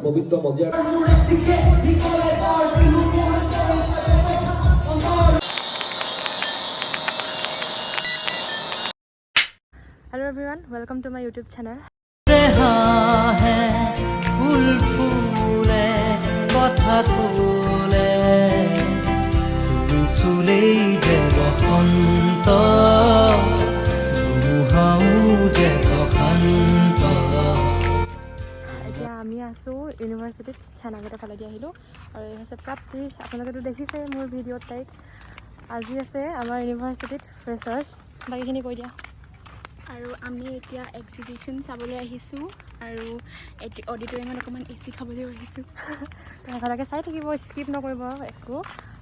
পবিত্ৰ মজিয়াৰ Hello everyone, welcome to my YouTube channel. এতিয়া আমি আছো ইউনিভাৰ্চিটিত চানাগেটা ফালে দি আহিলোঁ আৰু এই হৈছে প্ৰাপ্তি আপোনালোকেতো দেখিছে মোৰ ভিডিঅ'ত তাইক আজি আছে আমাৰ ইউনিভাৰ্চিটিত ফ্ৰেছাৰ্ছ বাকীখিনি কৈ দিয়া আৰু আমি এতিয়া এক্সিবিশ্যন চাবলৈ আহিছোঁ আৰু অডিটৰিয়ামত অকণমান AC খাবলৈ আহিছোঁ ভালকৈ চাই থাকিব স্কিপ নকৰিব একো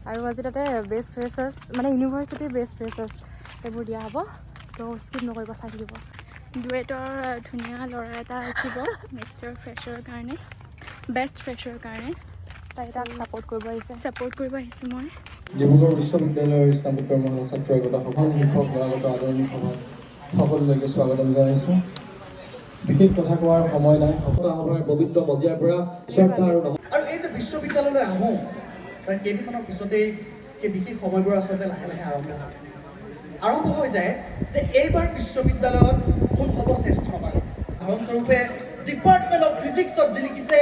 আৰু আজি তাতে বেষ্ট ফ্ৰেছাৰ্ছ মানে ইউনিভাৰ্চিটিৰ বেষ্ট ফ্ৰেছাৰ্ছ এইবোৰ দিয়া হ'ব তো স্কিপ নকৰিব চাই থাকিব ডুৱেটৰ ধুনীয়া ল'ৰা এটা উঠিব মিষ্টাৰ ফ্ৰেছাৰৰ কাৰণে বেষ্ট ফ্ৰেছাৰৰ কাৰণে তাই তাক ছাপোৰ্ট কৰিব আহিছোঁ মই ডিব্ৰুগড় বিশ্ববিদ্যালয়ৰ স্নাতকোত্তৰ মহলা ছাত্ৰ একতা সভাৰ শিক্ষক দলাগত আদৰণি সভাত সকলোলৈকে স্বাগতম জনাইছোঁ বিশেষ কথা কোৱাৰ সময় নাই সপ্তাহ সভাৰ পবিত্ৰ মজিয়াৰ পৰা শ্ৰদ্ধা আৰু এই যে বিশ্ববিদ্যালয়লৈ আহোঁ তাৰ কেইদিনমানৰ পিছতেই সেই বিশেষ সময়বোৰ আচলতে লাহে লাহে আৰম্ভ হৈ যায় যে এইবাৰ বিশ্ববিদ্যালয়ত কোন হ'ব শ্ৰেষ্ঠবাৰ উদাহৰণস্বৰূপে ডিপাৰ্টমেণ্ট অফ ফিজিক্সত জিলিকিছে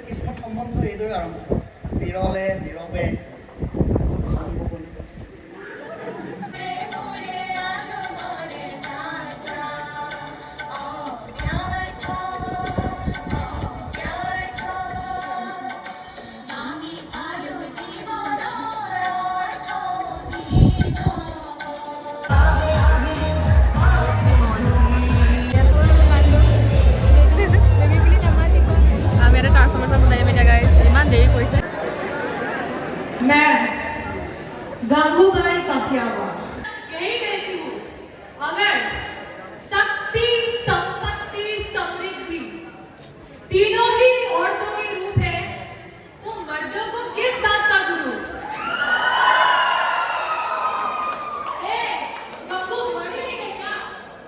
কিছুমান সম্বন্ধ এইদৰে আৰম্ভ বিৰলে নীৰৱে मैं गंगूबाई काठियावाड़ यही कहती हूँ अगर शक्ति संपत्ति समृद्धि तीनों ही औरतों के रूप है तो मर्दों को किस बात का गुरु गंगू बड़ी नहीं है क्या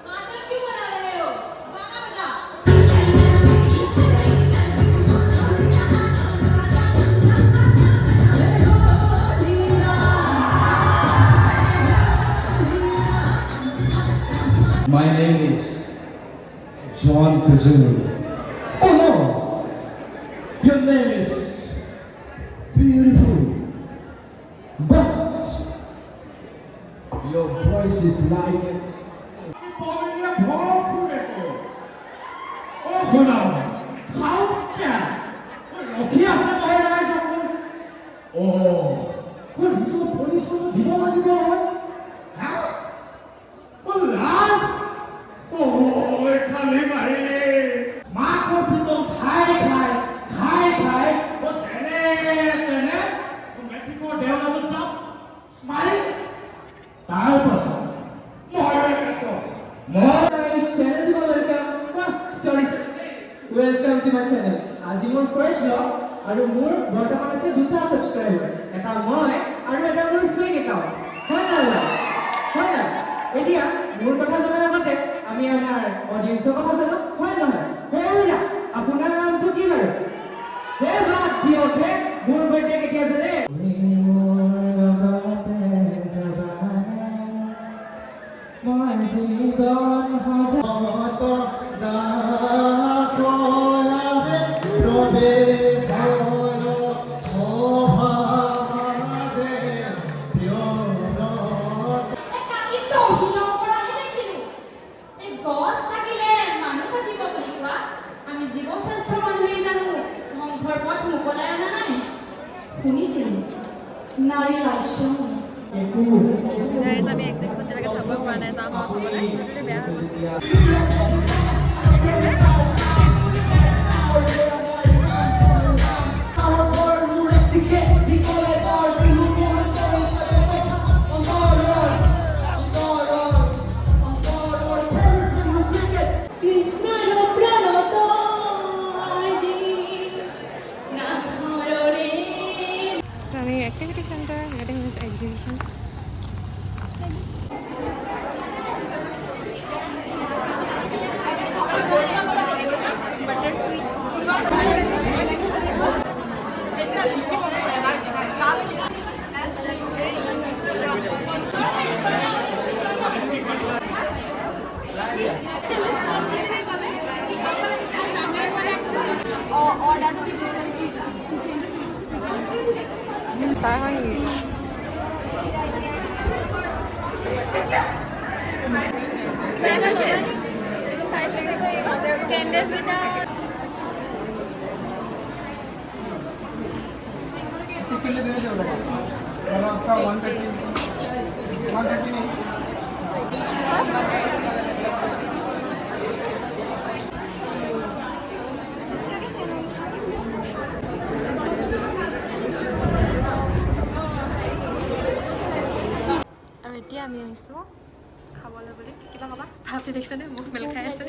मातम क्यों बना रहे हो गाना बजा My name is John Kazuru. Oh no! Your name is beautiful, but your voice is like Welcome to my channel. আজি মোৰ ফাৰ্ষ্ট ব্লগ আৰু মোৰ বৰ্তমান আছে দুটা সাবস্ক্ৰাইবাৰ এটা মই আৰু এটা মোৰ ফেক একাউণ্ট হয় না এতিয়া মোৰ কথা জনাৰ আগতে আমি আমাৰ অডিয়েন্সৰ কথা জানো হয় নহয় হেৰা আপোনাৰ নামটো কি বাৰু হে বাদ দিয়ক হে মোৰ বাৰ্থডে কেতিয়া জানে মই জীৱন হজাত Ghost পথ মোকলাই অনা নাই শুনিছিলোঁ নাৰী লাস্য গাইজ আমি এক্সিবিশ্যন তেনেকৈ চাব পৰা নাই যাম আৰু চাবলৈ সেইটোতে বেয়া হৈ গৈছে কৃষ্ণৰ প্ৰণত আজি নাহৰৰে So আমি এক্টিভিটি চেণ্টাৰ ৱেডিং এক্সিবিশ্যন চাই হয় নেকি আৰু এতিয়া আমি আহিছোঁ খাবলৈ বুলি কিবা ক'বা ভাবি দেখিছেনে মোক মেল খাই আছে